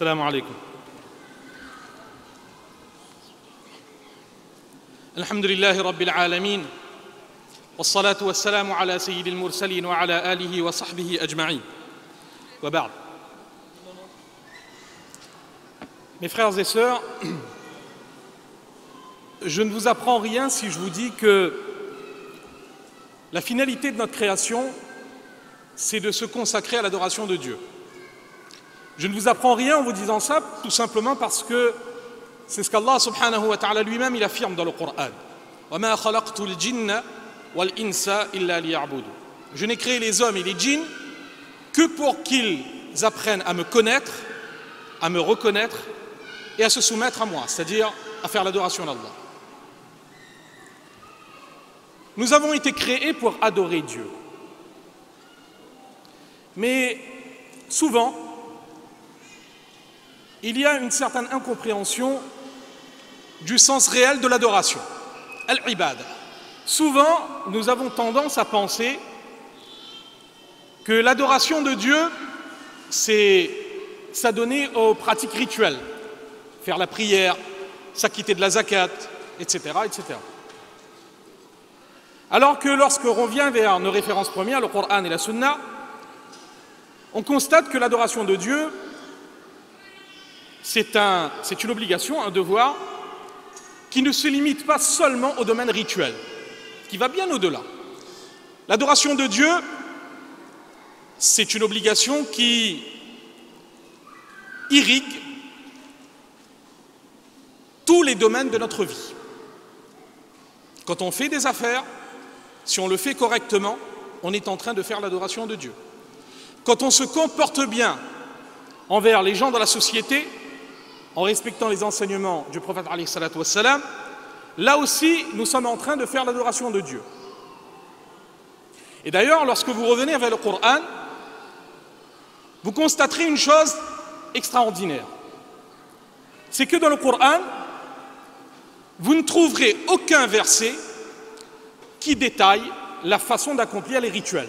السلام عليكم. الحمد لله رب العالمين والصلاة والسلام على سيد المرسلين وعلى آله وصحبه أجمعين. وبعد. Mes frères et sœurs, je ne vous apprends rien si je vous dis que la finalité de notre création, c'est de se consacrer à l'adoration de Dieu. Je ne vous apprends rien en vous disant ça, tout simplement parce que c'est ce qu'Allah subhanahu wa ta'ala lui-même il affirme dans le Coran. وَمَا خَلَقْتُ الْجِنَّ وَالْإِنسَ إِلَّا لِيَعْبُدُونِ. Je n'ai créé les hommes et les djinns que pour qu'ils apprennent à me connaître, à me reconnaître et à se soumettre à moi, c'est-à-dire à faire l'adoration d'Allah. Nous avons été créés pour adorer Dieu. Mais souvent, il y a une certaine incompréhension du sens réel de l'adoration, al-ibad. Souvent, nous avons tendance à penser que l'adoration de Dieu, c'est s'adonner aux pratiques rituelles, faire la prière, s'acquitter de la zakat, etc., etc. Alors que lorsque l'on revient vers nos références premières, le Coran et la Sunna, on constate que l'adoration de Dieu, c'est une obligation, un devoir, qui ne se limite pas seulement au domaine rituel, qui va bien au-delà. L'adoration de Dieu, c'est une obligation qui irrigue tous les domaines de notre vie. Quand on fait des affaires, si on le fait correctement, on est en train de faire l'adoration de Dieu. Quand on se comporte bien envers les gens de la société, en respectant les enseignements du prophète alayhi salatu wassalam, là aussi nous sommes en train de faire l'adoration de Dieu. Et d'ailleurs, lorsque vous revenez vers le Coran, vous constaterez une chose extraordinaire. C'est que dans le Coran, vous ne trouverez aucun verset qui détaille la façon d'accomplir les rituels.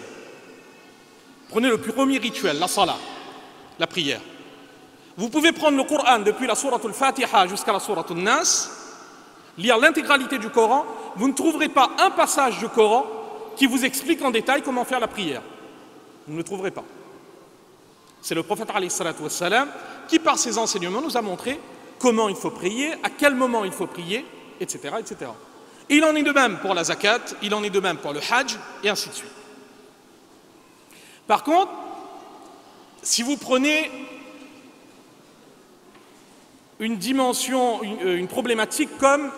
Prenez le premier rituel, la salat, la prière. Vous pouvez prendre le Coran depuis la sourate al-Fatiha jusqu'à la sourate al-Nas, lire l'intégralité du Coran, vous ne trouverez pas un passage du Coran qui vous explique en détail comment faire la prière. Vous ne le trouverez pas. C'est le prophète alayhi salatu wassalam qui, par ses enseignements, nous a montré comment il faut prier, à quel moment il faut prier, etc., etc. Et il en est de même pour la zakat, il en est de même pour le hajj, et ainsi de suite. Par contre, si vous prenez une dimension, une problématique comme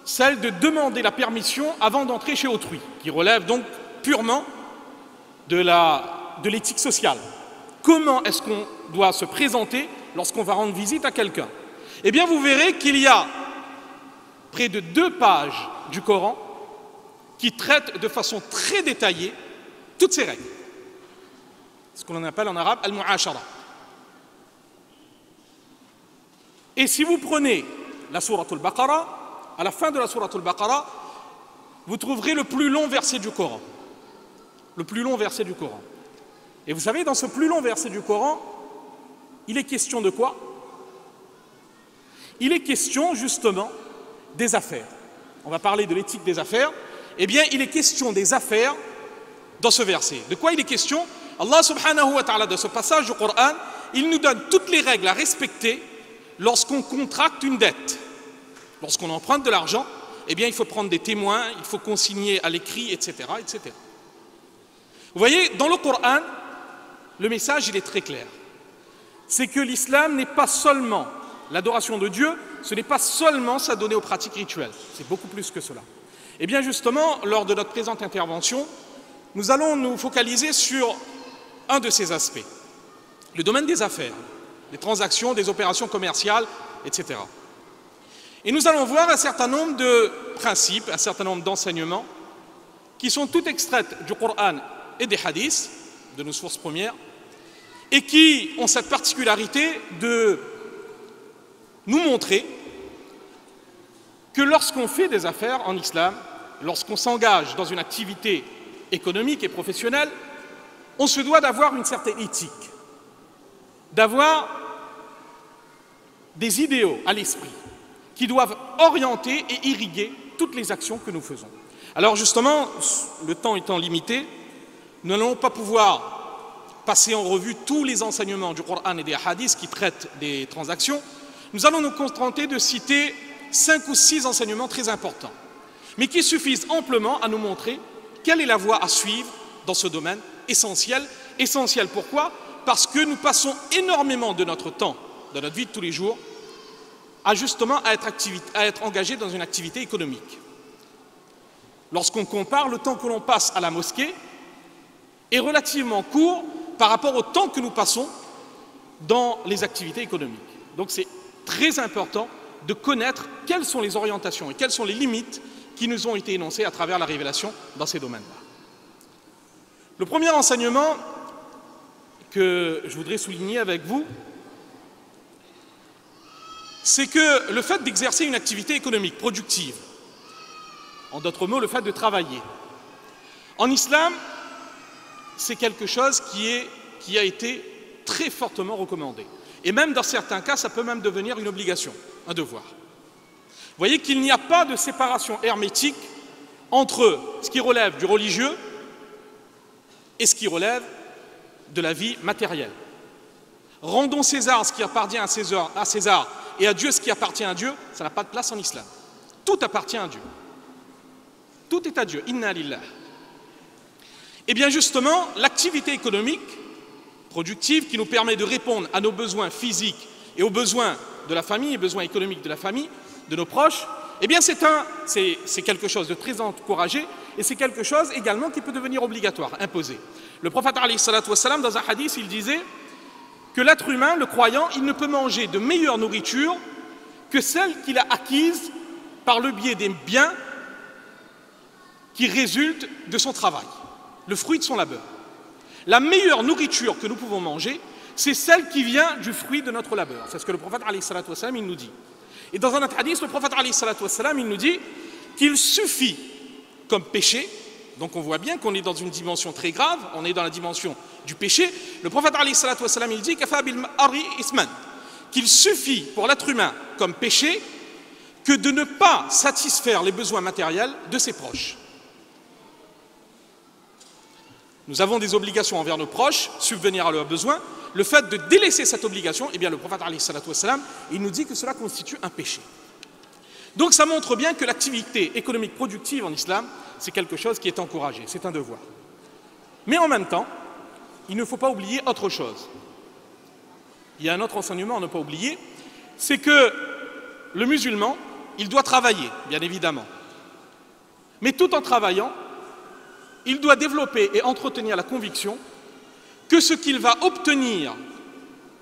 celle de demander la permission avant d'entrer chez autrui, qui relève donc purement de l'éthique sociale. Comment est-ce qu'on doit se présenter lorsqu'on va rendre visite à quelqu'un? Eh bien, vous verrez qu'il y a près de 2 pages du Coran qui traitent de façon très détaillée toutes ces règles. Ce qu'on appelle en arabe al-mu'ashara. Et si vous prenez la sourate al-Baqarah, à la fin de la sourate al-Baqarah, vous trouverez le plus long verset du Coran. Le plus long verset du Coran. Et vous savez, dans ce plus long verset du Coran, il est question de quoi? Il est question justement des affaires. On va parler de l'éthique des affaires. Eh bien, il est question des affaires dans ce verset. De quoi il est question? Allah subhanahu wa ta'ala, de ce passage du Coran, il nous donne toutes les règles à respecter lorsqu'on contracte une dette. Lorsqu'on emprunte de l'argent, eh bien, il faut prendre des témoins, il faut consigner à l'écrit, etc., etc. Vous voyez, dans le Coran, le message, il est très clair. C'est que l'islam n'est pas seulement l'adoration de Dieu, ce n'est pas seulement s'adonner aux pratiques rituelles, c'est beaucoup plus que cela. Et bien justement, lors de notre présente intervention, nous allons nous focaliser sur un de ces aspects, le domaine des affaires, des transactions, des opérations commerciales, etc. Et nous allons voir un certain nombre de principes, un certain nombre d'enseignements qui sont toutes extraites du Coran et des hadiths, de nos sources premières, et qui ont cette particularité de nous montrer que lorsqu'on fait des affaires en islam, lorsqu'on s'engage dans une activité économique et professionnelle, on se doit d'avoir une certaine éthique, d'avoir des idéaux à l'esprit qui doivent orienter et irriguer toutes les actions que nous faisons. Alors justement, le temps étant limité, nous n'allons pas pouvoir passer en revue tous les enseignements du Coran et des hadiths qui traitent des transactions. Nous allons nous contenter de citer 5 ou 6 enseignements très importants, mais qui suffisent amplement à nous montrer quelle est la voie à suivre dans ce domaine essentiel. Essentiel pourquoi? Parce que nous passons énormément de notre temps, dans notre vie de tous les jours, à justement à être engagés dans une activité économique. Lorsqu'on compare, le temps que l'on passe à la mosquée est relativement court par rapport au temps que nous passons dans les activités économiques. Donc c'est très important de connaître quelles sont les orientations et quelles sont les limites qui nous ont été énoncées à travers la révélation dans ces domaines-là. Le premier enseignement que je voudrais souligner avec vous, c'est que le fait d'exercer une activité économique productive, en d'autres mots, le fait de travailler, en islam, c'est quelque chose qui a été très fortement recommandé. Et même dans certains cas, ça peut même devenir une obligation, un devoir. Vous voyez qu'il n'y a pas de séparation hermétique entre ce qui relève du religieux et ce qui relève de la vie matérielle. Rendons César ce qui appartient à César et à Dieu ce qui appartient à Dieu, ça n'a pas de place en islam. Tout appartient à Dieu. Tout est à Dieu. Inna lillah. Et bien justement, l'activité économique productive qui nous permet de répondre à nos besoins physiques et aux besoins de la famille, les besoins économiques de la famille, de nos proches, eh bien c'est quelque chose de très encouragé et c'est quelque chose également qui peut devenir obligatoire, imposé. Le prophète alayhi salatu wassalam, dans un hadith, il disait que l'être humain, le croyant, il ne peut manger de meilleure nourriture que celle qu'il a acquise par le biais des biens qui résultent de son travail, le fruit de son labeur. La meilleure nourriture que nous pouvons manger, c'est celle qui vient du fruit de notre labeur. C'est ce que le prophète alayhi salatu wassalam, il nous dit. Et dans un autre hadith, le prophète alayhi salatu wassalam, il nous dit qu'il suffit comme péché, donc on voit bien qu'on est dans une dimension très grave, on est dans la dimension du péché. Le prophète alayhi salatu wassalam, il dit qu'il suffit pour l'être humain comme péché que de ne pas satisfaire les besoins matériels de ses proches. Nous avons des obligations envers nos proches, subvenir à leurs besoins. Le fait de délaisser cette obligation, eh bien le prophète alayhi salatu wassalam, il nous dit que cela constitue un péché. Donc ça montre bien que l'activité économique productive en islam, c'est quelque chose qui est encouragé, c'est un devoir. Mais en même temps, il ne faut pas oublier autre chose. Il y a un autre enseignement à ne pas oublier, c'est que le musulman, il doit travailler, bien évidemment. Mais tout en travaillant, il doit développer et entretenir la conviction que ce qu'il va obtenir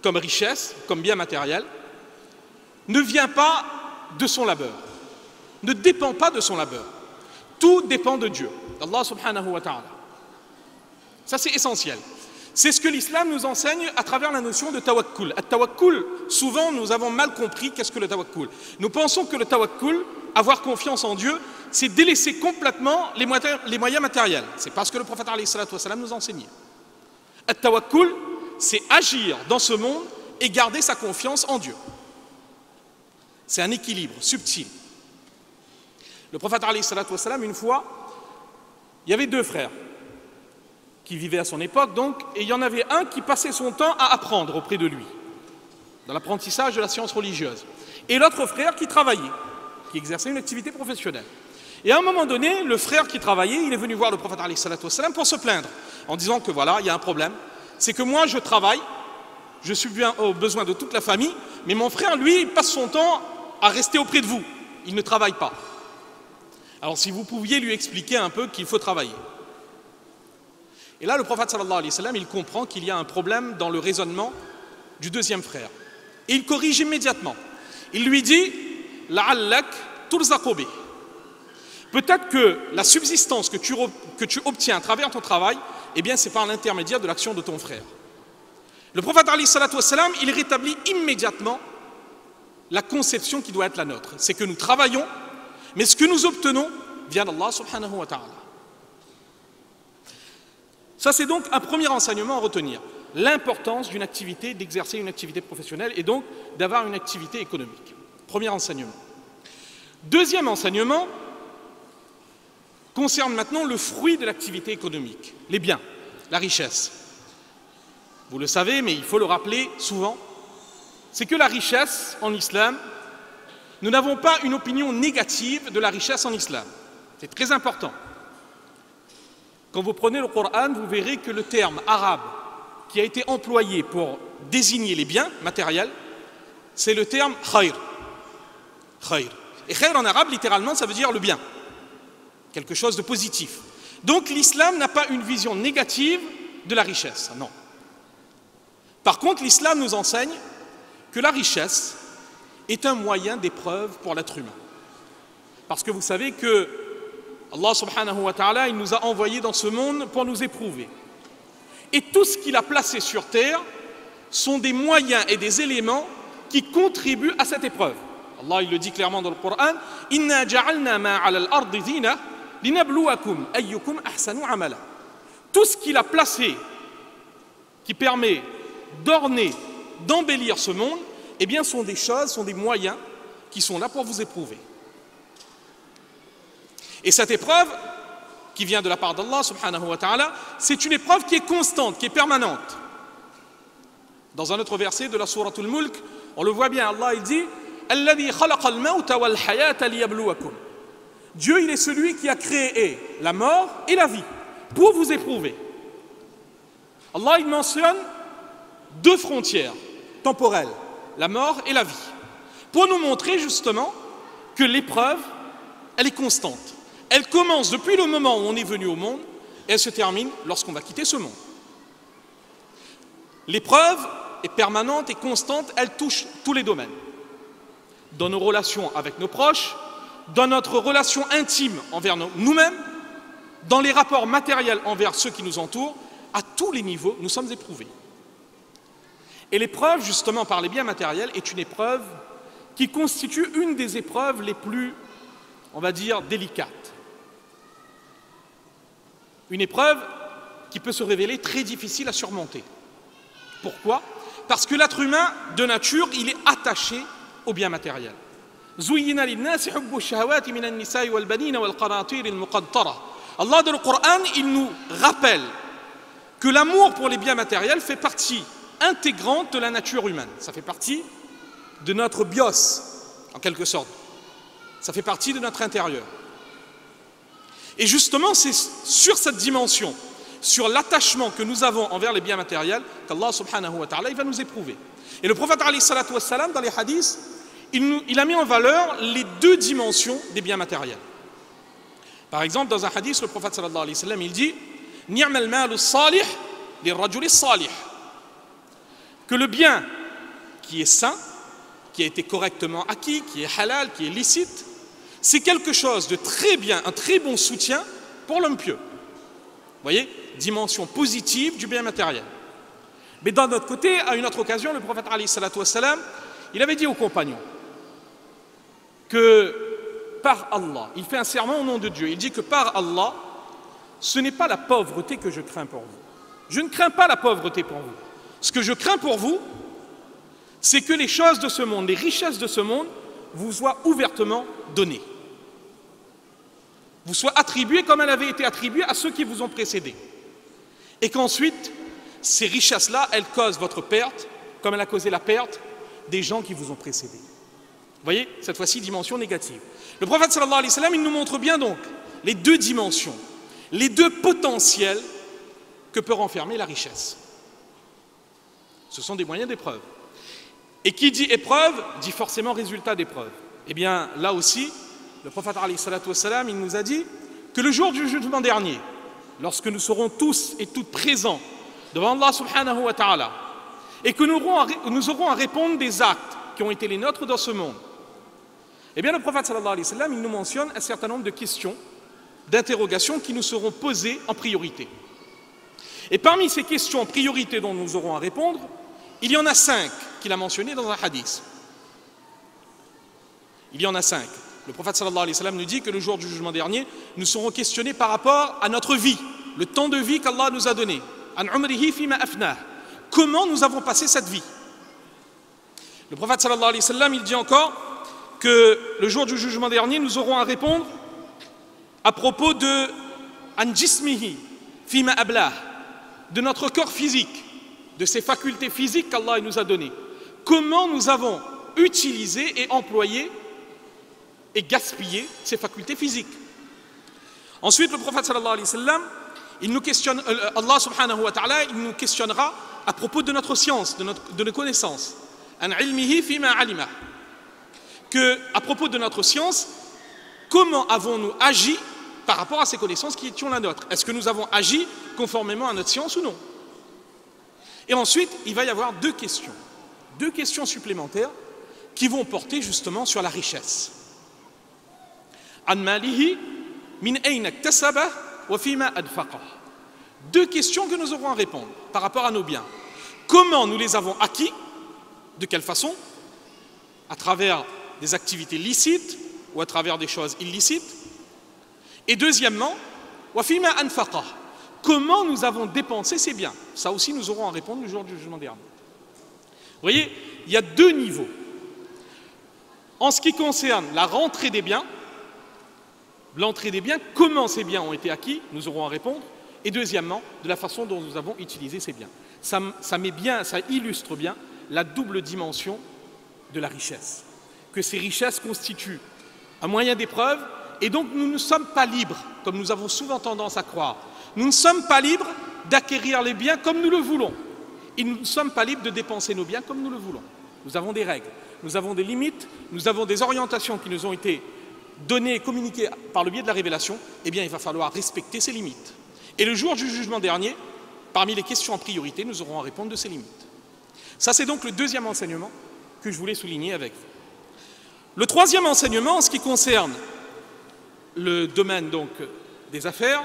comme richesse, comme bien matériel, ne vient pas de son labeur, ne dépend pas de son labeur. Tout dépend de Dieu, d'Allah subhanahu wa ta'ala. Ça c'est essentiel. C'est ce que l'islam nous enseigne à travers la notion de tawakkul. At-tawakkul, souvent nous avons mal compris qu'est-ce que le tawakkul. Nous pensons que le tawakkul, avoir confiance en Dieu, c'est délaisser complètement les moyens matériels. C'est pas ce que le prophète alayhi salatu wassalam nous enseignait. At-tawakkul, c'est agir dans ce monde et garder sa confiance en Dieu. C'est un équilibre subtil. Le prophète alayhi salatu wassalam, une fois, il y avait 2 frères qui vivaient à son époque, donc, et il y en avait un qui passait son temps à apprendre auprès de lui, dans l'apprentissage de la science religieuse, et l'autre frère qui travaillait, qui exerçait une activité professionnelle. Et à un moment donné, le frère qui travaillait, il est venu voir le prophète alayhi salatu wassalam pour se plaindre, en disant que voilà, il y a un problème, c'est que moi je travaille, je subviens aux besoins de toute la famille, mais mon frère, lui, il passe son temps à rester auprès de vous, il ne travaille pas. Alors si vous pouviez lui expliquer un peu qu'il faut travailler. Et là, le prophète sallallahu alayhi wa sallam, il comprend qu'il y a un problème dans le raisonnement du deuxième frère. Et il corrige immédiatement. Il lui dit « La'allak turzaqu bih » Peut-être que la subsistance que tu obtiens à travers ton travail, eh bien, c'est par l'intermédiaire de l'action de ton frère. Le prophète alayhi salatu wassalam, il rétablit immédiatement la conception qui doit être la nôtre. C'est que nous travaillons, mais ce que nous obtenons vient d'Allah subhanahu wa ta'ala. Ça, c'est donc un premier enseignement à retenir. l'importance d'une activité, d'exercer une activité professionnelle et donc d'avoir une activité économique. Premier enseignement. Deuxième enseignement concerne maintenant le fruit de l'activité économique, les biens, la richesse. Vous le savez, mais il faut le rappeler souvent, c'est que la richesse en islam, nous n'avons pas une opinion négative de la richesse en islam. C'est très important. Quand vous prenez le Coran, vous verrez que le terme arabe qui a été employé pour désigner les biens matériels, c'est le terme khayr. Khayr. Et khayr en arabe, littéralement, ça veut dire le bien. Quelque chose de positif. Donc l'islam n'a pas une vision négative de la richesse, non. Par contre, l'islam nous enseigne que la richesse est un moyen d'épreuve pour l'être humain. Parce que vous savez que Allah subhanahu wa ta'ala, il nous a envoyés dans ce monde pour nous éprouver. Et tout ce qu'il a placé sur terre sont des moyens et des éléments qui contribuent à cette épreuve. Allah, il le dit clairement dans le Coran, « Inna ja'alna ma 'ala al-ardi zina linabluwakum ayyukum ahsanu 'amala » Tout ce qu'il a placé qui permet d'orner, d'embellir ce monde, eh bien, sont des choses, sont des moyens qui sont là pour vous éprouver. Et cette épreuve, qui vient de la part d'Allah subhanahu wa ta'ala, c'est une épreuve qui est constante, qui est permanente. Dans un autre verset de la sourate Al-Mulk, on le voit bien, Allah il dit « Alladhi khalaqa al-mawta wal-hayata liyabluwakum » Dieu, il est celui qui a créé la mort et la vie pour vous éprouver. Allah, il mentionne deux frontières temporelles, la mort et la vie, pour nous montrer justement que l'épreuve, elle est constante. Elle commence depuis le moment où on est venu au monde et elle se termine lorsqu'on va quitter ce monde. L'épreuve est permanente et constante, elle touche tous les domaines. Dans nos relations avec nos proches, dans notre relation intime envers nous-mêmes, dans les rapports matériels envers ceux qui nous entourent, à tous les niveaux, nous sommes éprouvés. Et l'épreuve, justement, par les biens matériels, est une épreuve qui constitue une des épreuves les plus, on va dire, délicates. Une épreuve qui peut se révéler très difficile à surmonter. Pourquoi? Parce que l'être humain, de nature, il est attaché aux biens matériels. Allah, dans le Coran, il nous rappelle que l'amour pour les biens matériels fait partie intégrante de la nature humaine. Ça fait partie de notre bios, en quelque sorte. Ça fait partie de notre intérieur. Et justement, c'est sur cette dimension, sur l'attachement que nous avons envers les biens matériels, qu'Allah subhanahu wa ta'ala, il va nous éprouver. Et le prophète alayhi salatu wassalam, dans les hadiths, il a mis en valeur les deux dimensions des biens matériels. Par exemple, dans un hadith, le prophète sallallahu alayhi wa sallam, il dit « Ni'mal malu salih lirrajuli salih » que le bien qui est sain, qui a été correctement acquis, qui est halal, qui est licite, c'est quelque chose de très bien, un très bon soutien pour l'homme pieux. Vous voyez, dimension positive du bien matériel. Mais d'un autre côté, à une autre occasion, le prophète alayhi salatu wassalam, il avait dit aux compagnons que par Allah, il fait un serment au nom de Dieu, il dit que par Allah, ce n'est pas la pauvreté que je crains pour vous. Je ne crains pas la pauvreté pour vous. Ce que je crains pour vous, c'est que les choses de ce monde, les richesses de ce monde, vous soient ouvertement données. Vous soient attribuées comme elles avaient été attribuées à ceux qui vous ont précédés. Et qu'ensuite, ces richesses-là, elles causent votre perte, comme elle a causé la perte des gens qui vous ont précédés. Vous voyez, cette fois-ci, dimension négative. Le prophète sallallahu alayhi wa sallam, il nous montre bien donc les deux dimensions, les deux potentiels que peut renfermer la richesse. Ce sont des moyens d'épreuve. Et qui dit épreuve, dit forcément résultat d'épreuve. Eh bien, là aussi, le prophète alayhi salatu wassalam, il nous a dit que le jour du jugement dernier, lorsque nous serons tous et toutes présents devant Allah subhanahu wa ta'ala, et que nous aurons à répondre des actes qui ont été les nôtres dans ce monde, eh bien, le prophète sallallahu alayhi wa sallam, il nous mentionne un certain nombre de questions, d'interrogations qui nous seront posées en priorité. Et parmi ces questions en priorité dont nous aurons à répondre, il y en a 5 qu'il a mentionnées dans un hadith. Il y en a 5. Le prophète sallallahu alayhi wa sallam nous dit que le jour du jugement dernier, nous serons questionnés par rapport à notre vie, le temps de vie qu'Allah nous a donné. An umrihi fima afnah. comment nous avons passé cette vie. Le prophète sallallahu alayhi wa sallam, il dit encore que le jour du jugement dernier, nous aurons à répondre à propos de an jismihi fima ablah, de notre corps physique, de ces facultés physiques qu'Allah nous a données. Comment nous avons utilisé et employé et gaspillé ces facultés physiques. Ensuite, le prophète sallallahu alayhi wa sallam, il nous questionne, Allah subhanahu wa ta'ala, il nous questionnera à propos de notre science, de nos connaissances. An ilmihi fima alima. Que, à propos de notre science, comment avons-nous agi par rapport à ces connaissances qui étaient la nôtre? Est-ce que nous avons agi conformément à notre science ou non? Et ensuite, il va y avoir deux questions supplémentaires qui vont porter justement sur la richesse. An malihi min ayna iktasaba wa fima adfaqa. Deux questions que nous aurons à répondre par rapport à nos biens. Comment nous les avons acquis? De quelle façon? À travers des activités licites ou à travers des choses illicites? Et deuxièmement, wa fima anfaqa. Comment nous avons dépensé ces biens? Ça aussi, nous aurons à répondre le jour du jugement dernier. Vous voyez, il y a deux niveaux. En ce qui concerne la rentrée des biens, comment ces biens ont été acquis, nous aurons à répondre. Et deuxièmement, de la façon dont nous avons utilisé ces biens. Ça illustre bien la double dimension de la richesse. Que ces richesses constituent un moyen d'épreuve, et donc nous ne sommes pas libres, comme nous avons souvent tendance à croire. Nous ne sommes pas libres d'acquérir les biens comme nous le voulons. Et nous ne sommes pas libres de dépenser nos biens comme nous le voulons. Nous avons des règles, nous avons des limites, nous avons des orientations qui nous ont été données et communiquées par le biais de la révélation. Eh bien, il va falloir respecter ces limites. Et le jour du jugement dernier, parmi les questions en priorité, nous aurons à répondre de ces limites. Ça, c'est donc le deuxième enseignement que je voulais souligner avec vous. Le troisième enseignement, en ce qui concerne le domaine donc des affaires,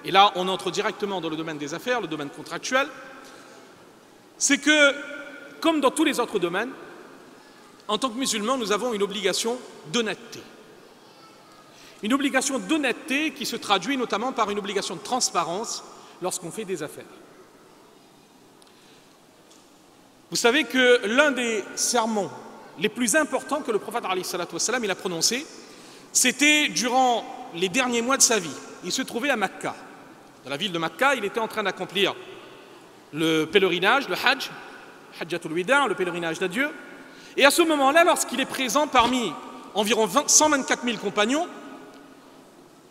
et là on entre directement dans le domaine des affaires, le domaine contractuel, c'est que, comme dans tous les autres domaines, en tant que musulmans, nous avons une obligation d'honnêteté. Une obligation d'honnêteté qui se traduit notamment par une obligation de transparence lorsqu'on fait des affaires. Vous savez que l'un des sermons les plus importants que le prophète alayhi salatu wassalam, il a prononcé, c'était durant les derniers mois de sa vie. Il se trouvait à Makka. Dans la ville de Makka, il était en train d'accomplir le pèlerinage, le Hajj, Hajjatul Wida, le pèlerinage d'adieu. Et à ce moment-là, lorsqu'il est présent parmi environ 124 000 compagnons,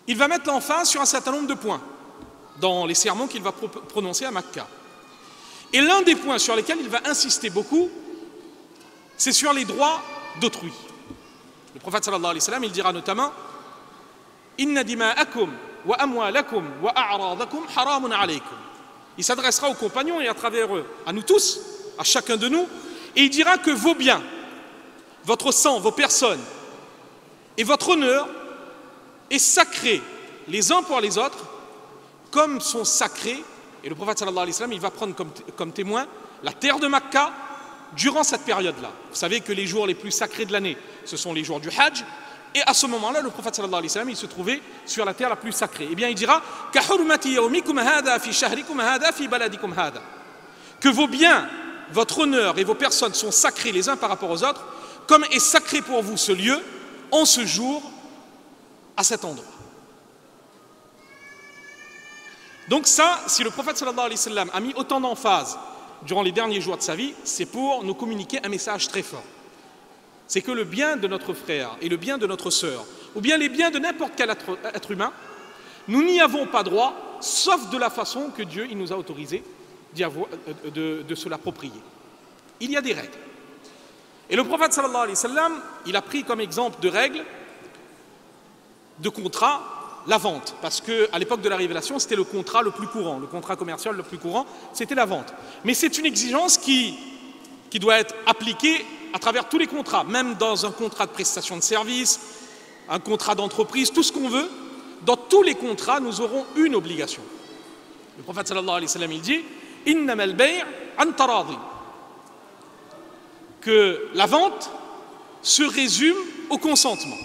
il va mettre l'emphase sur un certain nombre de points dans les sermons qu'il va prononcer à Makka. Et l'un des points sur lesquels il va insister beaucoup, c'est sur les droits d'autrui. Le prophète sallallahu alayhi wa sallam, il dira notamment Inna dima'akum wa amwalakum wa a'radakum haramun alaykum. Il s'adressera aux compagnons et à travers eux, à nous tous, à chacun de nous, et il dira que vos biens, votre sang, vos personnes et votre honneur est sacré les uns pour les autres, comme sont sacrés. Et le prophète sallallahu alayhi wa sallam, il va prendre comme témoin la terre de Makka durant cette période-là. Vous savez que les jours les plus sacrés de l'année, ce sont les jours du Hajj. Et à ce moment-là, le prophète sallallahu alayhi wa sallam, il se trouvait sur la terre la plus sacrée. Eh bien, il dira que vos biens, votre honneur et vos personnes sont sacrés les uns par rapport aux autres, comme est sacré pour vous ce lieu, en ce jour, à cet endroit. Donc ça, si le prophète sallallahu alayhi wa sallam a mis autant d'emphase durant les derniers jours de sa vie, c'est pour nous communiquer un message très fort. C'est que le bien de notre frère et le bien de notre sœur, ou bien les biens de n'importe quel être humain, nous n'y avons pas droit, sauf de la façon que Dieu il nous a autorisé de se l'approprier. Il y a des règles. Et le prophète sallallahu alayhi wa sallam, il a pris comme exemple de règles, de contrat, la vente, parce qu'à l'époque de la révélation, c'était le contrat le plus courant, le contrat commercial le plus courant, c'était la vente. Mais c'est une exigence qui doit être appliquée à travers tous les contrats, même dans un contrat de prestation de service, un contrat d'entreprise, tout ce qu'on veut, dans tous les contrats, nous aurons une obligation. Le prophète sallallahu alayhi wa sallam, il dit « Innamal bay' an taradi » que la vente se résume au consentement.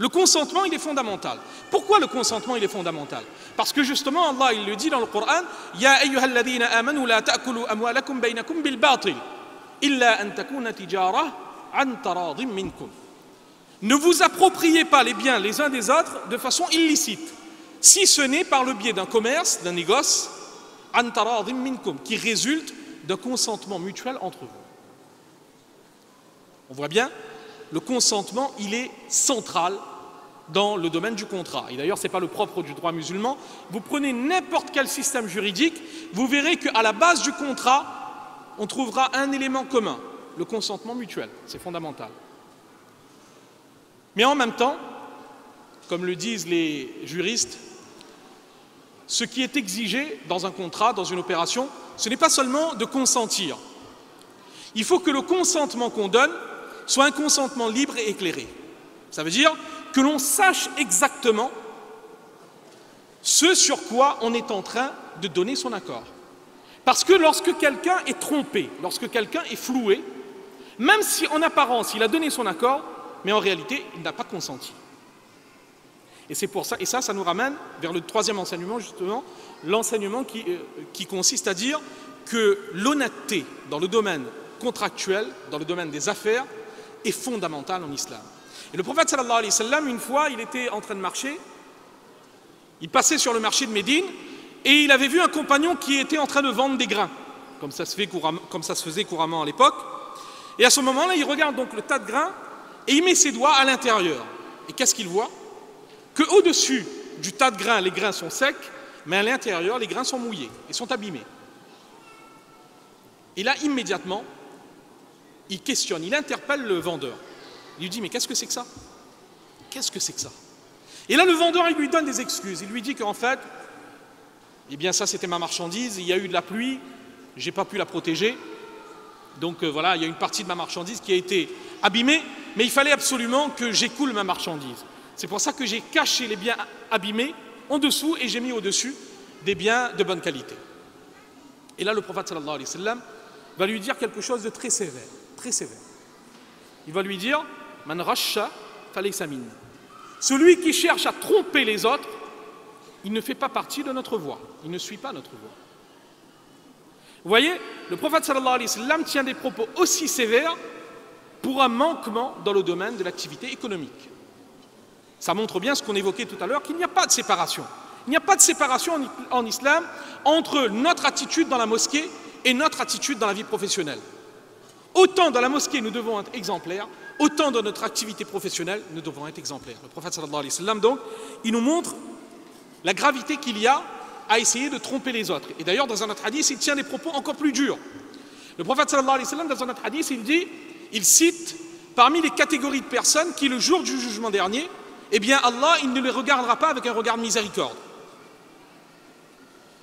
Le consentement, il est fondamental. Pourquoi le consentement, il est fondamental? Parce que justement, Allah, il le dit dans le Coran, Ya ayyuhalladhina amanu la ta'kulu amwalakum baynakum bil batil, illa an takuna tijara an taradim minkum. Ne vous appropriez pas les biens les uns des autres de façon illicite, si ce n'est par le biais d'un commerce, d'un négoce, an taradim minkum, qui résulte d'un consentement mutuel entre vous. On voit bien, le consentement, il est central dans le domaine du contrat. Et d'ailleurs, ce n'est pas le propre du droit musulman. Vous prenez n'importe quel système juridique, vous verrez qu'à la base du contrat, on trouvera un élément commun, le consentement mutuel. C'est fondamental. Mais en même temps, comme le disent les juristes, ce qui est exigé dans un contrat, dans une opération, ce n'est pas seulement de consentir. Il faut que le consentement qu'on donne soit un consentement libre et éclairé. Ça veut dire que l'on sache exactement ce sur quoi on est en train de donner son accord. Parce que lorsque quelqu'un est trompé, lorsque quelqu'un est floué, même si en apparence il a donné son accord, mais en réalité il n'a pas consenti. Et c'est pour ça, et ça nous ramène vers le troisième enseignement, justement, l'enseignement qui consiste à dire que l'honnêteté dans le domaine contractuel, dans le domaine des affaires, est fondamentale en islam. Et le prophète sallallahu alayhi wa sallam, une fois, il était en train de marcher, il passait sur le marché de Médine, et il avait vu un compagnon qui était en train de vendre des grains, comme ça se faisait couramment à l'époque. Et à ce moment-là, il regarde donc le tas de grains, et il met ses doigts à l'intérieur. Et qu'est-ce qu'il voit? Qu'au-dessus du tas de grains, les grains sont secs, mais à l'intérieur, les grains sont mouillés et sont abîmés. Et là, immédiatement, il questionne, il interpelle le vendeur. Il lui dit, mais qu'est-ce que c'est que ça? Qu'est-ce que c'est que ça? Et là, le vendeur, il lui donne des excuses. Il lui dit qu'en fait, eh bien ça, c'était ma marchandise, il y a eu de la pluie, je n'ai pas pu la protéger. Donc voilà, il y a une partie de ma marchandise qui a été abîmée, mais il fallait absolument que j'écoule ma marchandise. C'est pour ça que j'ai caché les biens abîmés en dessous et j'ai mis au-dessus des biens de bonne qualité. Et là, le prophète sallallahu alayhi wa sallam va lui dire quelque chose de très sévère, très sévère. Il va lui dire « Man rasha falaysa minni » Celui qui cherche à tromper les autres, il ne fait pas partie de notre voie, il ne suit pas notre voie. Vous voyez, le prophète sallallahu alayhi wa sallam tient des propos aussi sévères pour un manquement dans le domaine de l'activité économique. Ça montre bien ce qu'on évoquait tout à l'heure, qu'il n'y a pas de séparation. Il n'y a pas de séparation en islam entre notre attitude dans la mosquée et notre attitude dans la vie professionnelle. Autant dans la mosquée nous devons être exemplaires, autant dans notre activité professionnelle nous devons être exemplaires. Le prophète sallallahu alayhi wa sallam donc, il nous montre la gravité qu'il y a à essayer de tromper les autres. Et d'ailleurs dans un autre hadith, il tient des propos encore plus durs. Le prophète sallallahu alayhi wa sallam dans un autre hadith, il cite parmi les catégories de personnes qui le jour du jugement dernier, eh bien Allah, il ne les regardera pas avec un regard de miséricorde.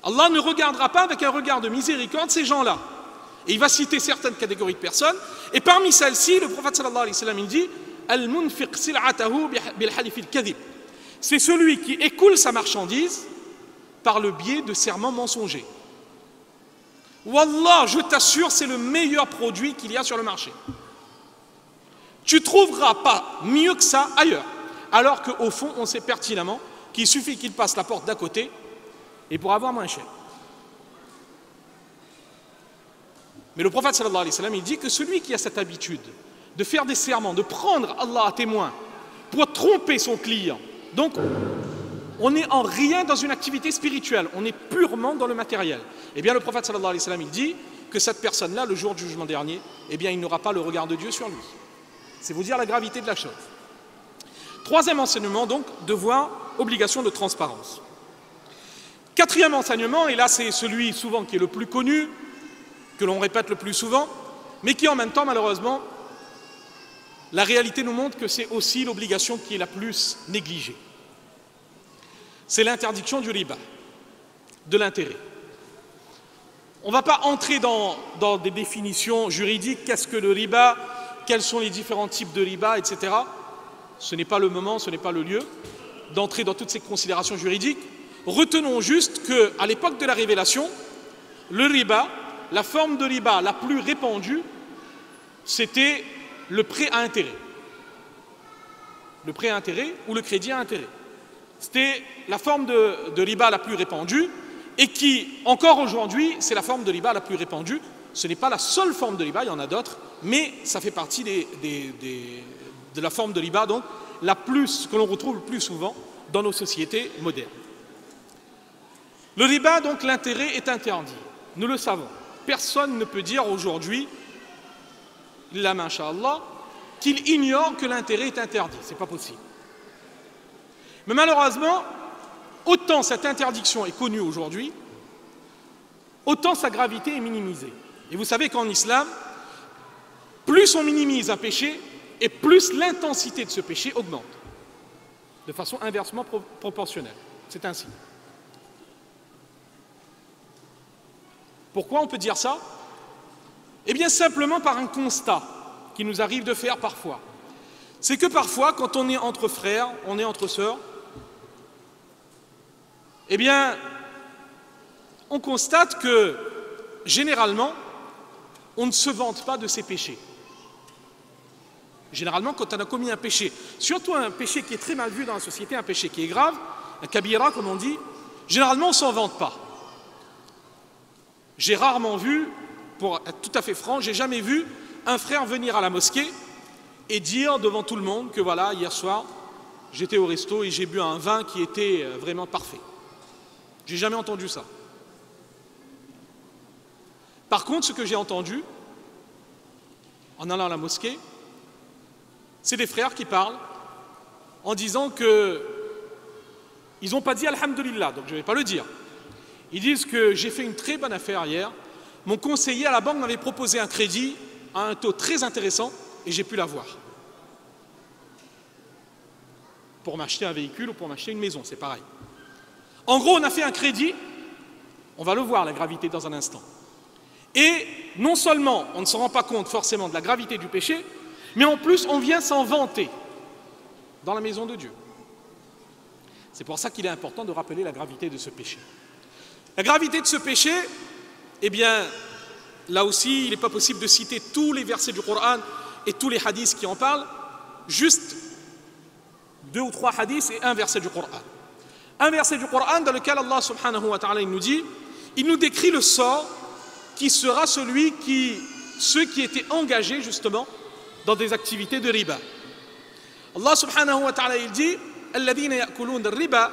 Allah ne regardera pas avec un regard de miséricorde ces gens-là. Et il va citer certaines catégories de personnes. Et parmi celles-ci, le prophète sallallahu alayhi wa sallam, il dit Al-munfiq sil'atahu bil-halif al-kadhib. C'est celui qui écoule sa marchandise par le biais de serments mensongers. Wallah, je t'assure, c'est le meilleur produit qu'il y a sur le marché. Tu ne trouveras pas mieux que ça ailleurs. Alors qu'au fond, on sait pertinemment qu'il suffit qu'il passe la porte d'à côté et pour avoir moins cher. Mais le prophète sallallahu alayhi wa sallam, il dit que celui qui a cette habitude de faire des serments, de prendre Allah à témoin pour tromper son client, donc on n'est en rien dans une activité spirituelle, on est purement dans le matériel. Eh bien le prophète sallallahu alayhi wa sallam, il dit que cette personne-là, le jour du jugement dernier, eh bien il n'aura pas le regard de Dieu sur lui. C'est vous dire la gravité de la chose. Troisième enseignement, donc, devoir, obligation de transparence. Quatrième enseignement, et là c'est celui souvent qui est le plus connu, que l'on répète le plus souvent, mais qui en même temps, malheureusement, la réalité nous montre que c'est aussi l'obligation qui est la plus négligée. C'est l'interdiction du riba, de l'intérêt. On ne va pas entrer dans des définitions juridiques, qu'est-ce que le riba, quels sont les différents types de riba, etc. Ce n'est pas le moment, ce n'est pas le lieu d'entrer dans toutes ces considérations juridiques. Retenons juste qu'à l'époque de la révélation, le riba, la forme de riba la plus répandue, c'était le prêt à intérêt. le prêt à intérêt ou le crédit à intérêt. C'était la forme de riba la plus répandue et qui, encore aujourd'hui, c'est la forme de riba la plus répandue. Ce n'est pas la seule forme de riba, il y en a d'autres, mais ça fait partie de la forme de riba donc, que l'on retrouve le plus souvent dans nos sociétés modernes. Le riba, donc l'intérêt est interdit, nous le savons. Personne ne peut dire aujourd'hui, illa masha'Allah, qu'il ignore que l'intérêt est interdit, c'est pas possible. Mais malheureusement, autant cette interdiction est connue aujourd'hui, autant sa gravité est minimisée. Et vous savez qu'en islam, plus on minimise un péché, et plus l'intensité de ce péché augmente, de façon inversement proportionnelle. C'est ainsi. Pourquoi on peut dire ça? Eh bien simplement par un constat qui nous arrive de faire parfois. C'est que parfois, quand on est entre frères, on est entre sœurs, eh bien, on constate que, généralement, on ne se vante pas de ses péchés. Généralement, quand on a commis un péché, surtout un péché qui est très mal vu dans la société, un péché qui est grave, un kabira, comme on dit, généralement, on ne s'en vante pas. J'ai rarement vu, pour être tout à fait franc, j'ai jamais vu un frère venir à la mosquée et dire devant tout le monde que voilà, hier soir, j'étais au resto et j'ai bu un vin qui était vraiment parfait. J'ai jamais entendu ça. Par contre, ce que j'ai entendu, en allant à la mosquée, c'est des frères qui parlent en disant que ils n'ont pas dit Alhamdulillah, donc je ne vais pas le dire. Ils disent que j'ai fait une très bonne affaire hier. Mon conseiller à la banque m'avait proposé un crédit à un taux très intéressant et j'ai pu l'avoir. Pour m'acheter un véhicule ou pour m'acheter une maison, c'est pareil. En gros, on a fait un crédit, on va le voir, la gravité dans un instant. Et non seulement on ne se rend pas compte forcément de la gravité du péché, mais en plus on vient s'en vanter dans la maison de Dieu. C'est pour ça qu'il est important de rappeler la gravité de ce péché. La gravité de ce péché, eh bien, là aussi, il n'est pas possible de citer tous les versets du Coran et tous les hadiths qui en parlent, juste 2 ou 3 hadiths et un verset du Coran. Un verset du Coran dans lequel Allah subhanahu wa ta'ala il nous dit, il nous décrit le sort qui sera ceux qui étaient engagés justement dans des activités de riba. Allah subhanahu wa ta'ala il dit, الذين يأكلون الربا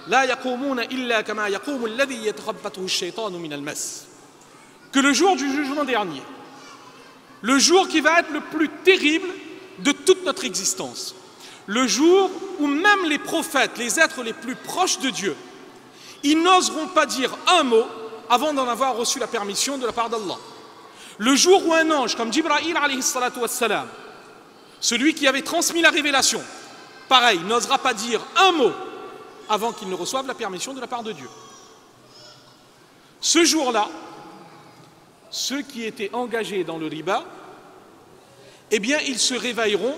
لا يقومون إلا كما يقوم الذي يتخبطه الشيطان من المس. Que le jour du jugement dernier, le jour qui va être le plus terrible de toute notre existence, le jour où même les prophètes, les êtres les plus proches de Dieu, ils n'oseront pas dire un mot avant d'en avoir reçu la permission de la part d'Allah. Le jour où un ange comme Jibril alayhi salatu wassalam, celui qui avait transmis la révélation, pareil, n'osera pas dire un mot avant qu'il ne reçoive la permission de la part de Dieu. Ce jour-là, ceux qui étaient engagés dans le riba, eh bien, ils se réveilleront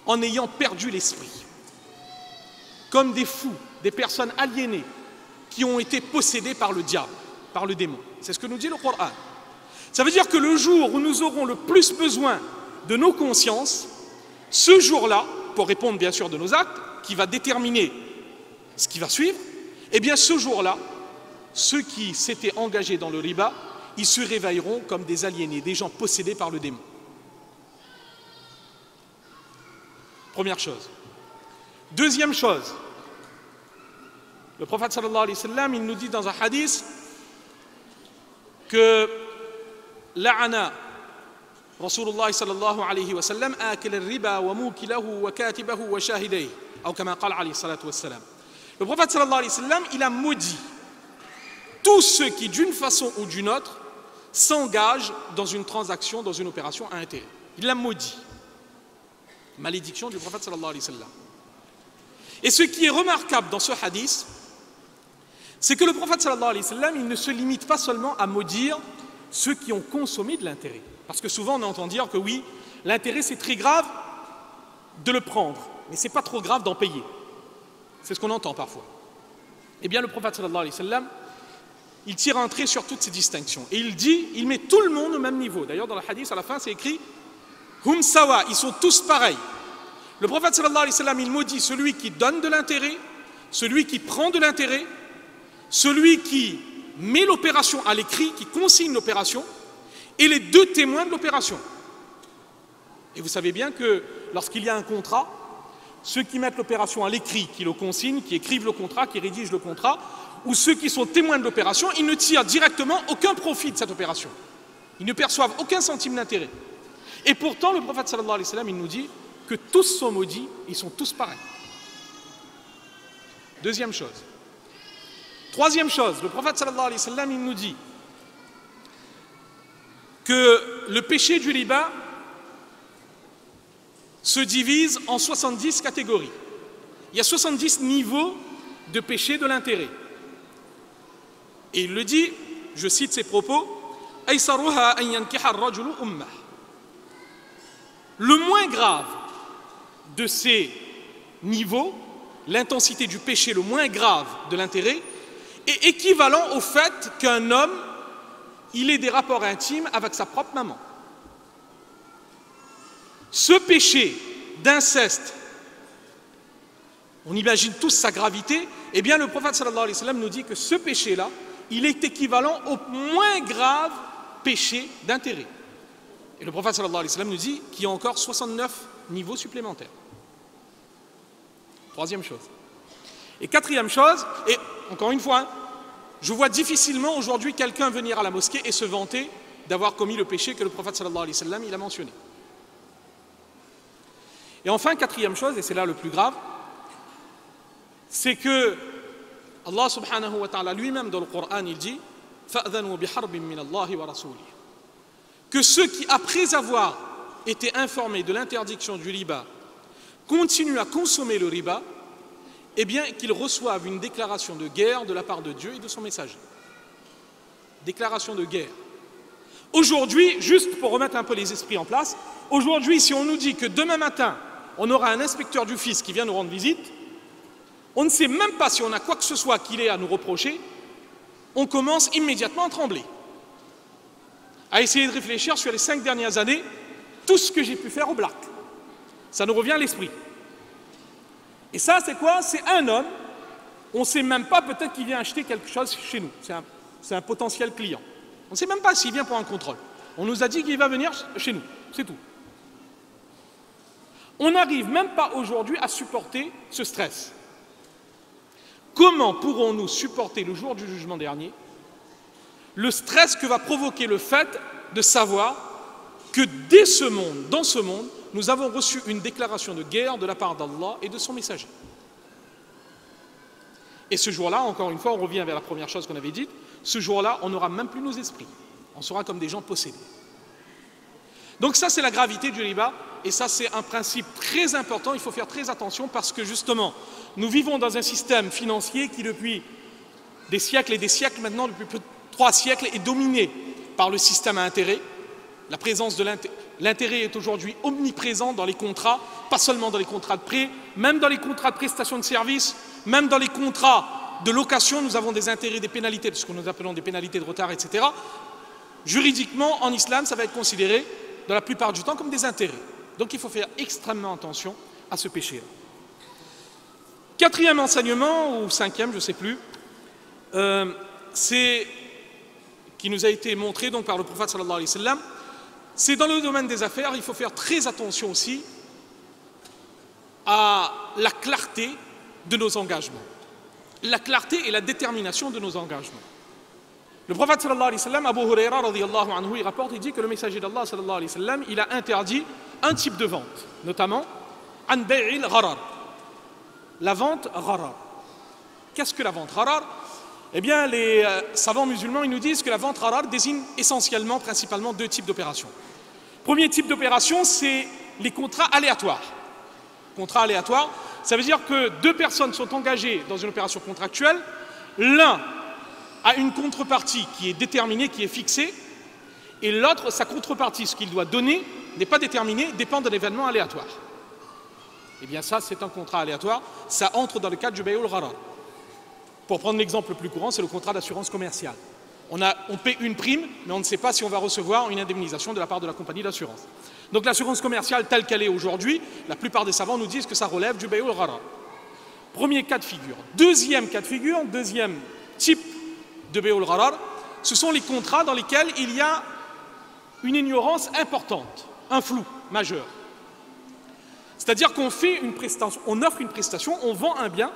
en ayant perdu l'esprit. Comme des fous, des personnes aliénées qui ont été possédées par le diable, par le démon. C'est ce que nous dit le Coran. Ça veut dire que le jour où nous aurons le plus besoin de nos consciences, ce jour-là, pour répondre bien sûr de nos actes, qui va déterminer ce qui va suivre, eh bien ce jour-là, ceux qui s'étaient engagés dans le riba, ils se réveilleront comme des aliénés, des gens possédés par le démon. Première chose. Deuxième chose, le prophète sallallahu alayhi wa sallam, il nous dit dans un hadith que la'ana Rasulullah sallallahu alayhi wa sallam akil al-riba wa mukilahu wa katibahu wa shahidayhi, ou comme qala alayhi salatu wa sallam. Le prophète sallallahu alayhi wa sallam, il a maudit tous ceux qui d'une façon ou d'une autre s'engagent dans une transaction, dans une opération à intérêt. Il l'a maudit. Malédiction du prophète sallallahu alayhi wa sallam. Et ce qui est remarquable dans ce hadith, c'est que le prophète sallallahu alayhi wa sallam, il ne se limite pas seulement à maudire ceux qui ont consommé de l'intérêt. Parce que souvent on entend dire que oui, l'intérêt c'est très grave de le prendre, mais c'est pas trop grave d'en payer. C'est ce qu'on entend parfois. Eh bien le prophète sallallahu alayhi wa sallam, il tire un trait sur toutes ces distinctions. Et il dit, il met tout le monde au même niveau. D'ailleurs dans le hadith à la fin c'est écrit Hum sawa, ils sont tous pareils. Le prophète sallallahu alayhi wa sallam, il maudit celui qui donne de l'intérêt, celui qui prend de l'intérêt, celui qui met l'opération à l'écrit, qui consigne l'opération, et les deux témoins de l'opération. Et vous savez bien que lorsqu'il y a un contrat, ceux qui mettent l'opération à l'écrit, qui le consignent, qui écrivent le contrat, qui rédigent le contrat, ou ceux qui sont témoins de l'opération, ils ne tirent directement aucun profit de cette opération. Ils ne perçoivent aucun centime d'intérêt. Et pourtant, le prophète sallallahu alayhi wa sallam, il nous dit que tous sont maudits, ils sont tous pareils. Deuxième chose. Troisième chose, le prophète sallallahu alayhi wa sallam, il nous dit que le péché du riba se divise en 70 catégories. Il y a 70 niveaux de péché de l'intérêt. Et il le dit, je cite ses propos, le moins grave de ces niveaux, l'intensité du péché le moins grave de l'intérêt, est équivalent au fait qu'un homme, il ait des rapports intimes avec sa propre maman. Ce péché d'inceste, on imagine tous sa gravité, eh bien le prophète sallallahu alayhi wa sallam nous dit que ce péché-là, il est équivalent au moins grave péché d'intérêt. Et le prophète sallallahu alayhi wa sallam nous dit qu'il y a encore 69 niveaux supplémentaires. Troisième chose. Et quatrième chose, et encore une fois, je vois difficilement aujourd'hui quelqu'un venir à la mosquée et se vanter d'avoir commis le péché que le prophète sallallahu alayhi wa sallam il a mentionné. Et enfin, quatrième chose, et c'est là le plus grave, c'est que Allah subhanahu wa ta'ala lui-même dans le Coran, il dit فَأْذَنُوا بِحَرْبٍ مِّنَ اللَّهِ وَرَسُولِهِ que ceux qui, après avoir été informés de l'interdiction du riba, continuent à consommer le riba, eh bien qu'ils reçoivent une déclaration de guerre de la part de Dieu et de son messager. Déclaration de guerre. Aujourd'hui, juste pour remettre un peu les esprits en place, aujourd'hui, si on nous dit que demain matin, on aura un inspecteur du fisc qui vient nous rendre visite, on ne sait même pas si on a quoi que ce soit qu'il ait à nous reprocher, on commence immédiatement à trembler, à essayer de réfléchir sur les 5 dernières années, tout ce que j'ai pu faire au black. Ça nous revient à l'esprit. Et ça, c'est quoi? C'est un homme, on ne sait même pas peut-être qu'il vient acheter quelque chose chez nous. C'est un potentiel client. On ne sait même pas s'il vient pour un contrôle. On nous a dit qu'il va venir chez nous, c'est tout. On n'arrive même pas aujourd'hui à supporter ce stress. Comment pourrons-nous supporter le jour du jugement dernier le stress que va provoquer le fait de savoir que dès ce monde, dans ce monde, nous avons reçu une déclaration de guerre de la part d'Allah et de son messager. Et ce jour-là, encore une fois, on revient vers la première chose qu'on avait dite, ce jour-là, on n'aura même plus nos esprits. On sera comme des gens possédés. Donc ça, c'est la gravité du riba, et ça, c'est un principe très important, il faut faire très attention parce que justement, nous vivons dans un système financier qui depuis des siècles et des siècles, maintenant depuis plus de 3 siècles, est dominé par le système à intérêt. La présence de l'intérêt est aujourd'hui omniprésent dans les contrats, pas seulement dans les contrats de prêt, même dans les contrats de prestation de services, même dans les contrats de location, nous avons des intérêts, des pénalités, ce que nous appelons des pénalités de retard, etc. Juridiquement, en islam, ça va être considéré, dans la plupart du temps, comme des intérêts. Donc il faut faire extrêmement attention à ce péché-là. Quatrième enseignement, ou cinquième, je ne sais plus, c'est qui nous a été montré donc par le prophète sallallahu alayhi wa sallam, c'est dans le domaine des affaires, il faut faire très attention aussi à la clarté de nos engagements. La clarté et la détermination de nos engagements. Le prophète sallallahu alayhi wa sallam, Abu Huraira radiyallahu anhu, il rapporte, il dit que le messager d'Allah sallallahu alayhi wa sallam, il a interdit un type de vente, notamment an bay'il gharar. La vente gharar. Qu'est-ce que la vente gharar? Eh bien, les savants musulmans, ils nous disent que la vente gharar désigne essentiellement, principalement 2 types d'opérations. Premier type d'opération, c'est les contrats aléatoires. Contrats aléatoires, ça veut dire que 2 personnes sont engagées dans une opération contractuelle, l'un a une contrepartie qui est déterminée, qui est fixée, et l'autre, sa contrepartie, ce qu'il doit donner, n'est pas déterminé, dépend d'un événement aléatoire. Eh bien ça, c'est un contrat aléatoire, ça entre dans le cadre du bay'ul gharar. Pour prendre l'exemple le plus courant, c'est le contrat d'assurance commerciale. On paie une prime, mais on ne sait pas si on va recevoir une indemnisation de la part de la compagnie d'assurance. Donc l'assurance commerciale telle qu'elle est aujourd'hui, la plupart des savants nous disent que ça relève du bay'ul gharar. Premier cas de figure. Deuxième cas de figure, deuxième type de bay'ul gharar, ce sont les contrats dans lesquels il y a une ignorance importante, un flou majeur. C'est-à-dire qu'on fait une prestation, on offre une prestation, on vend un bien,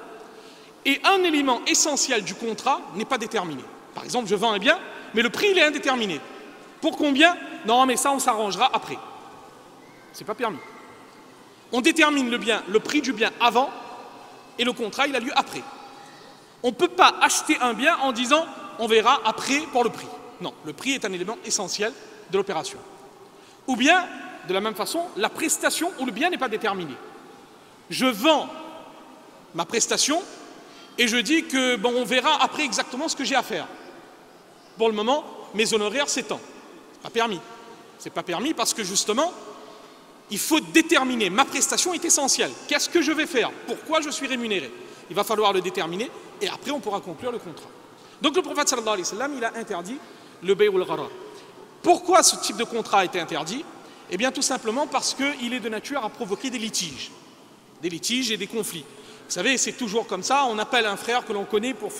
et un élément essentiel du contrat n'est pas déterminé. Par exemple, je vends un bien, mais le prix il est indéterminé. Pour combien? Non, mais ça on s'arrangera après. C'est pas permis. On détermine le prix du bien avant, et le contrat il a lieu après. On ne peut pas acheter un bien en disant on verra après pour le prix. Non, le prix est un élément essentiel de l'opération. Ou bien, de la même façon, la prestation où le bien n'est pas déterminé. Je vends ma prestation et je dis que bon, on verra après exactement ce que j'ai à faire. Pour le moment, mes honoraires s'étendent. C'est pas permis. C'est pas permis parce que justement, il faut déterminer. Ma prestation est essentielle. Qu'est-ce que je vais faire? Pourquoi je suis rémunéré? Il va falloir le déterminer et après on pourra conclure le contrat. Donc le prophète sallallahu alayhi wa sallam, il a interdit le bay'ul gharar. Pourquoi ce type de contrat a été interdit? Eh bien tout simplement parce qu'il est de nature à provoquer des litiges et des conflits. Vous savez, c'est toujours comme ça, on appelle un frère que l'on connaît pour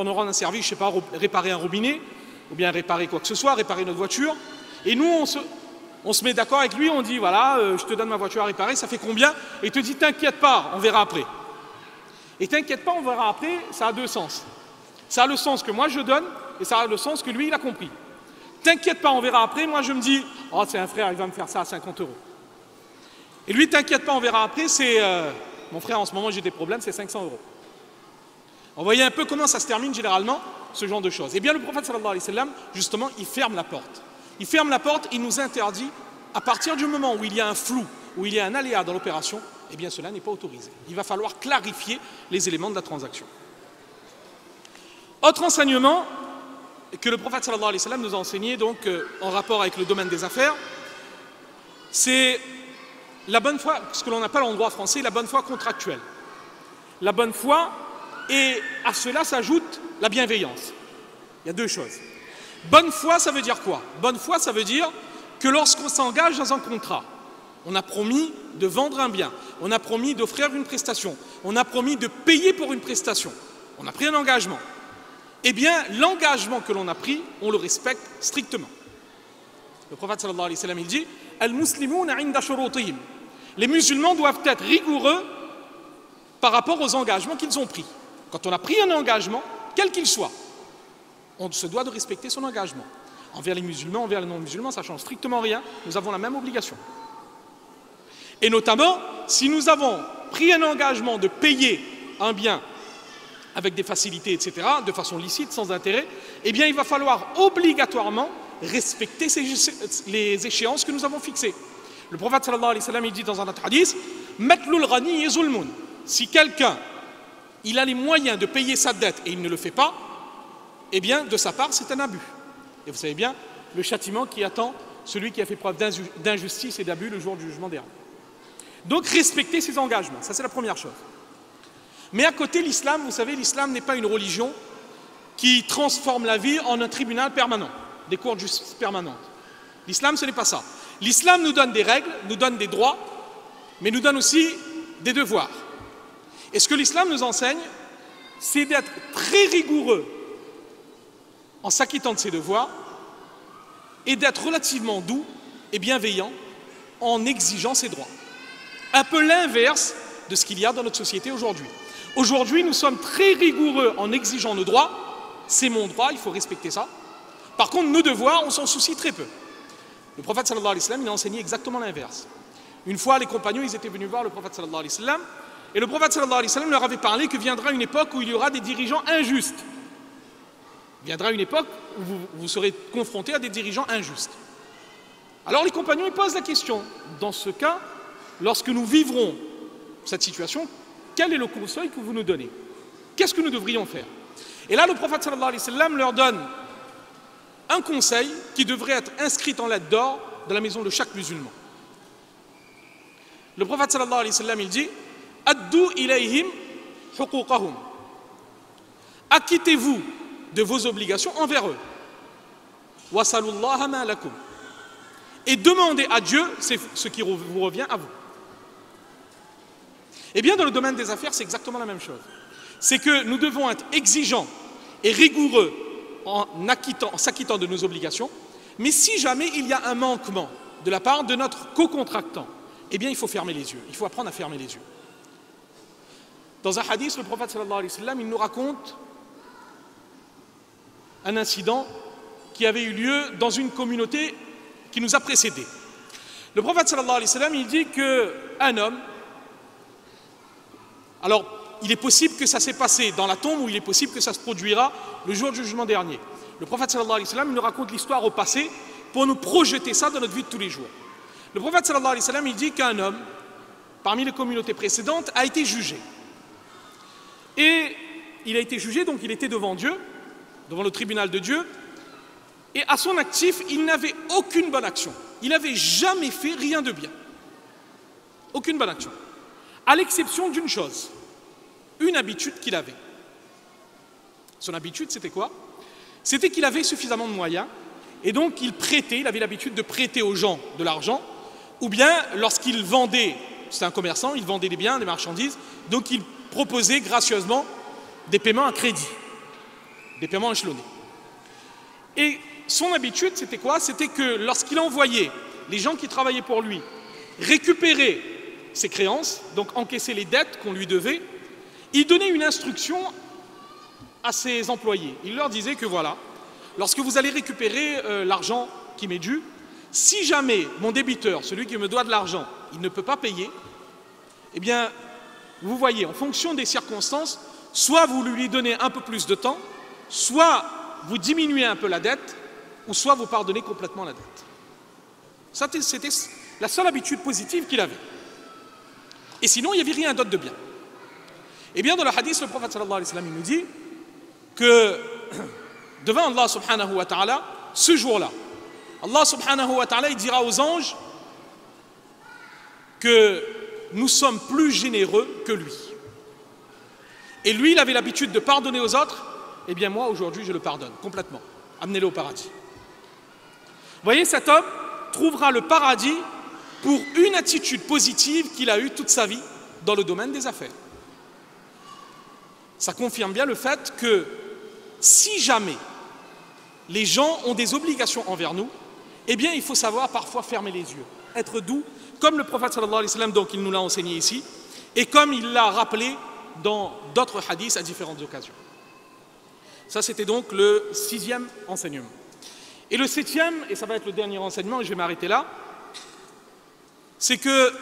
nous rendre un service, je ne sais pas, réparer un robinet, ou bien réparer quoi que ce soit, réparer notre voiture, et nous on se met d'accord avec lui, on dit voilà, je te donne ma voiture à réparer, ça fait combien? Et il te dit t'inquiète pas, on verra après. Et t'inquiète pas, on verra après, ça a deux sens. Ça a le sens que moi je donne, et ça a le sens que lui il a compris. T'inquiète pas, on verra après, moi je me dis oh c'est un frère, il va me faire ça à 50 €. Et lui t'inquiète pas, on verra après, c'est mon frère en ce moment j'ai des problèmes, c'est 500 €. On voyait un peu comment ça se termine généralement, ce genre de choses. Eh bien le prophète sallallahu alayhi wa sallam, justement, il ferme la porte. Il ferme la porte, il nous interdit, à partir du moment où il y a un flou, où il y a un aléa dans l'opération, eh bien cela n'est pas autorisé. Il va falloir clarifier les éléments de la transaction. Autre enseignement que le prophète sallallahu alayhi wa sallam nous a enseigné donc en rapport avec le domaine des affaires, c'est la bonne foi, ce que l'on appelle en droit français la bonne foi contractuelle. La bonne foi, et à cela s'ajoute la bienveillance. Il y a deux choses. Bonne foi, ça veut dire quoi? Bonne foi, ça veut dire que lorsqu'on s'engage dans un contrat, on a promis de vendre un bien, on a promis d'offrir une prestation, on a promis de payer pour une prestation, on a pris un engagement. Eh bien, l'engagement que l'on a pris, on le respecte strictement. Le prophète sallallahu alayhi wa sallam, il dit Al-Muslimuna inda shurutihim. Les musulmans doivent être rigoureux par rapport aux engagements qu'ils ont pris. Quand on a pris un engagement, quel qu'il soit, on se doit de respecter son engagement. Envers les musulmans, envers les non-musulmans, ça ne change strictement rien. Nous avons la même obligation. Et notamment, si nous avons pris un engagement de payer un bien avec des facilités, etc., de façon licite, sans intérêt, eh bien, il va falloir obligatoirement respecter les échéances que nous avons fixées. Le prophète sallallahu alayhi wa sallam, il dit dans un autre hadith, « Matlul ghani zulmun » Si quelqu'un, il a les moyens de payer sa dette et il ne le fait pas, eh bien, de sa part, c'est un abus. Et vous savez bien, le châtiment qui attend celui qui a fait preuve d'injustice et d'abus le jour du jugement dernier. Donc, respecter ses engagements, ça c'est la première chose. Mais à côté, l'islam, vous savez, l'islam n'est pas une religion qui transforme la vie en un tribunal permanent, des cours de justice permanentes. L'islam, ce n'est pas ça. L'islam nous donne des règles, nous donne des droits, mais nous donne aussi des devoirs. Et ce que l'islam nous enseigne, c'est d'être très rigoureux en s'acquittant de ses devoirs et d'être relativement doux et bienveillant en exigeant ses droits. Un peu l'inverse de ce qu'il y a dans notre société aujourd'hui. Aujourd'hui, nous sommes très rigoureux en exigeant nos droits. C'est mon droit, il faut respecter ça. Par contre, nos devoirs, on s'en soucie très peu. Le prophète sallallahu alayhi wa sallam, il a enseigné exactement l'inverse. Une fois, les compagnons, ils étaient venus voir le prophète sallallahu alayhi wa sallam, et le prophète sallallahu alayhi wa sallam leur avait parlé que viendra une époque où il y aura des dirigeants injustes. Il viendra une époque où vous serez confrontés à des dirigeants injustes. Alors les compagnons, ils posent la question, dans ce cas, lorsque nous vivrons cette situation, quel est le conseil que vous nous donnez? Qu'est-ce que nous devrions faire? Et là, le prophète sallallahu alayhi wa sallam leur donne un conseil qui devrait être inscrit en lettres d'or dans la maison de chaque musulman. Le prophète sallallahu alayhi wa sallam, il dit « Addu ilayhim huquqahum » Acquittez-vous de vos obligations envers eux. wasalullaha ma lakum. Et demandez à Dieu ce qui vous revient à vous. Eh bien, dans le domaine des affaires, c'est exactement la même chose. C'est que nous devons être exigeants et rigoureux en s'acquittant de nos obligations, mais si jamais il y a un manquement de la part de notre co-contractant, eh bien, il faut fermer les yeux. Il faut apprendre à fermer les yeux. Dans un hadith, le prophète sallallahu alayhi wa sallam, il nous raconte un incident qui avait eu lieu dans une communauté qui nous a précédés. Le prophète sallallahu alayhi wa sallam, il dit qu'un homme, alors il est possible que ça s'est passé dans la tombe ou il est possible que ça se produira le jour du jugement dernier. Le prophète sallallahu alayhi wa sallam, il nous raconte l'histoire au passé pour nous projeter ça dans notre vie de tous les jours. Le prophète sallallahu alayhi wa sallam, il dit qu'un homme, parmi les communautés précédentes, a été jugé. Et il a été jugé, donc il était devant Dieu, devant le tribunal de Dieu, et à son actif, il n'avait aucune bonne action. Il n'avait jamais fait rien de bien. Aucune bonne action. À l'exception d'une chose, une habitude qu'il avait. Son habitude, c'était quoi? C'était qu'il avait suffisamment de moyens, et donc il prêtait, il avait l'habitude de prêter aux gens de l'argent, ou bien lorsqu'il vendait, c'était un commerçant, il vendait des biens, des marchandises, donc il proposait gracieusement des paiements à crédit, des paiements échelonnés. Et son habitude, c'était quoi? C'était que lorsqu'il envoyait les gens qui travaillaient pour lui récupérer ses créances, donc encaisser les dettes qu'on lui devait, il donnait une instruction à ses employés. Il leur disait que voilà, lorsque vous allez récupérer l'argent qui m'est dû, si jamais mon débiteur, celui qui me doit de l'argent, il ne peut pas payer, eh bien, vous voyez, en fonction des circonstances, soit vous lui donnez un peu plus de temps, soit vous diminuez un peu la dette, ou soit vous pardonnez complètement la dette. Ça, c'était la seule habitude positive qu'il avait. Et sinon, il n'y avait rien d'autre de bien. Eh bien, dans le hadith, le prophète sallallahu alayhi wa sallam, il nous dit que devant Allah subhanahu wa ta'ala, ce jour-là, Allah subhanahu wa ta'ala, il dira aux anges que nous sommes plus généreux que lui. Et lui, il avait l'habitude de pardonner aux autres, eh bien moi, aujourd'hui, je le pardonne complètement. Amenez-le au paradis. Vous voyez, cet homme trouvera le paradis pour une attitude positive qu'il a eue toute sa vie dans le domaine des affaires. Ça confirme bien le fait que si jamais les gens ont des obligations envers nous, eh bien il faut savoir parfois fermer les yeux, être doux, comme le prophète sallallahu alayhi wa sallam, donc il nous l'a enseigné ici, et comme il l'a rappelé dans d'autres hadiths à différentes occasions. Ça, c'était donc le 6e enseignement. Et le 7e, et ça va être le dernier enseignement, et je vais m'arrêter là, c'est que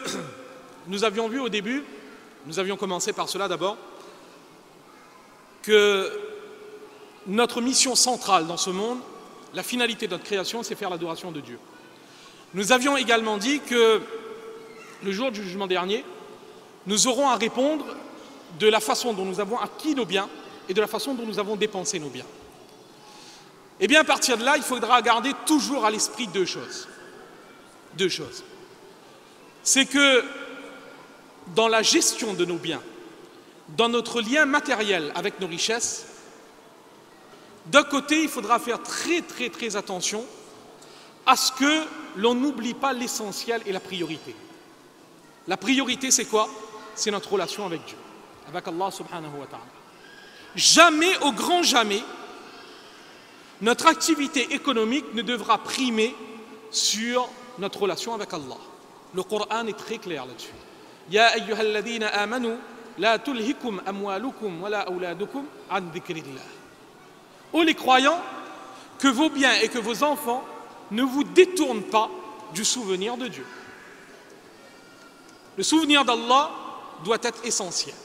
nous avions vu au début, nous avions commencé par cela d'abord, que notre mission centrale dans ce monde, la finalité de notre création, c'est faire l'adoration de Dieu. Nous avions également dit que le jour du jugement dernier, nous aurons à répondre de la façon dont nous avons acquis nos biens et de la façon dont nous avons dépensé nos biens. Et bien à partir de là, il faudra garder toujours à l'esprit deux choses. Deux choses. C'est que dans la gestion de nos biens, dans notre lien matériel avec nos richesses, d'un côté, il faudra faire très attention à ce que l'on n'oublie pas l'essentiel et la priorité. La priorité, c'est quoi? C'est notre relation avec Dieu, avec Allah subhanahu wa ta'ala. Jamais, au grand jamais, notre activité économique ne devra primer sur notre relation avec Allah. Le Coran est très clair là-dessus. Ya ayyuhalladhina amanu la tulhikum amwalukum wala awladukum an dhikrillah. Ô les croyants, que vos biens et que vos enfants ne vous détournent pas du souvenir de Dieu. Le souvenir d'Allah doit être essentiel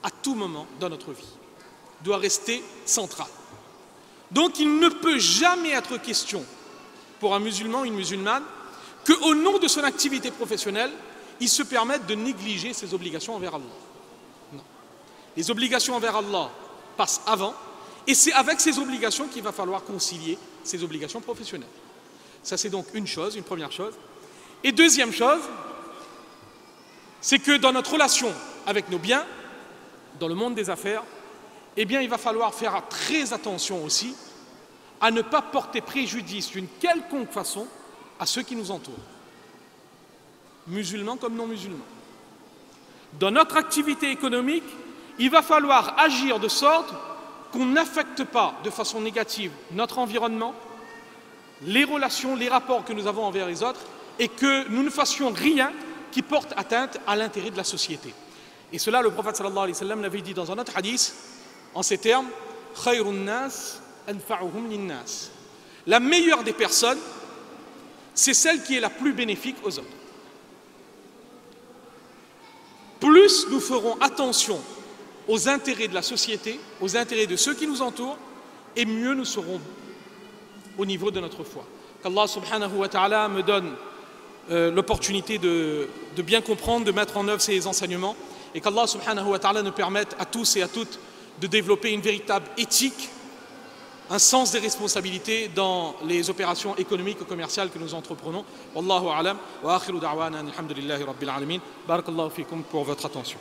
à tout moment dans notre vie, doit rester central. Donc il ne peut jamais être question pour un musulman ou une musulmane qu'au nom de son activité professionnelle, il se permette de négliger ses obligations envers Allah. Non. Les obligations envers Allah passent avant, et c'est avec ces obligations qu'il va falloir concilier ses obligations professionnelles. Ça, c'est donc une chose, une première chose. Et deuxième chose, c'est que dans notre relation avec nos biens, dans le monde des affaires, eh bien, il va falloir faire très attention aussi à ne pas porter préjudice d'une quelconque façon à ceux qui nous entourent, musulmans comme non musulmans. Dans notre activité économique, il va falloir agir de sorte qu'on n'affecte pas de façon négative notre environnement, les relations, les rapports que nous avons envers les autres, et que nous ne fassions rien qui porte atteinte à l'intérêt de la société. Et cela, le prophète sallallahu alayhi wa sallam l'avait dit dans un autre hadith, en ces termes, « Khayrun nas anfa'uhum linnas » La meilleure des personnes, c'est celle qui est la plus bénéfique aux autres. Plus nous ferons attention aux intérêts de la société, aux intérêts de ceux qui nous entourent, et mieux nous serons au niveau de notre foi. Qu'Allah subhanahu wa ta'ala me donne l'opportunité de bien comprendre, de mettre en œuvre ces enseignements, et qu'Allah subhanahu wa ta'ala nous permette à tous et à toutes de développer une véritable éthique, un sens des responsabilités dans les opérations économiques et commerciales que nous entreprenons. Wallahu a'lam wa akhiru da'wana alhamdulillahi rabbil alamin. Barakallahu fikum pour votre attention.